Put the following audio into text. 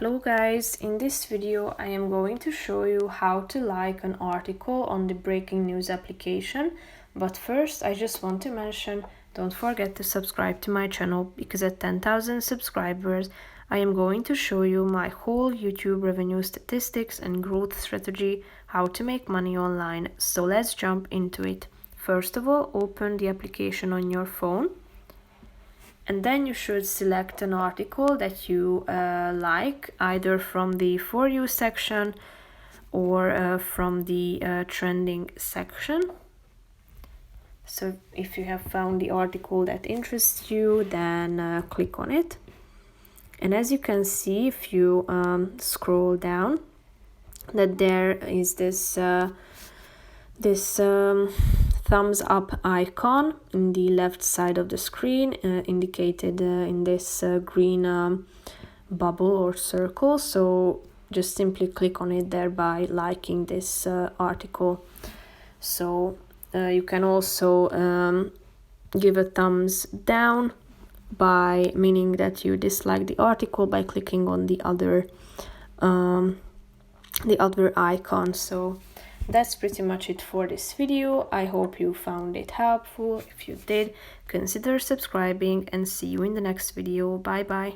Hello guys, in this video I am going to show you how to like an article on the Breaking News application, but first I just want to mention, don't forget to subscribe to my channel because at 10,000 subscribers I am going to show you my whole YouTube revenue statistics and growth strategy, how to make money online. So let's jump into it. First of all, open the application on your phone. And then you should select an article that you like, either from the For You section or from the trending section. So if you have found the article that interests you, then click on it. And as you can see, if you scroll down, that there is this thumbs up icon in the left side of the screen, indicated in this green bubble or circle. So just simply click on it, thereby liking this article. So you can also give a thumbs down, by meaning that you dislike the article, by clicking on the other icon. So that's pretty much it for this video. I hope you found it helpful. If you did, consider subscribing and see you in the next video. Bye bye.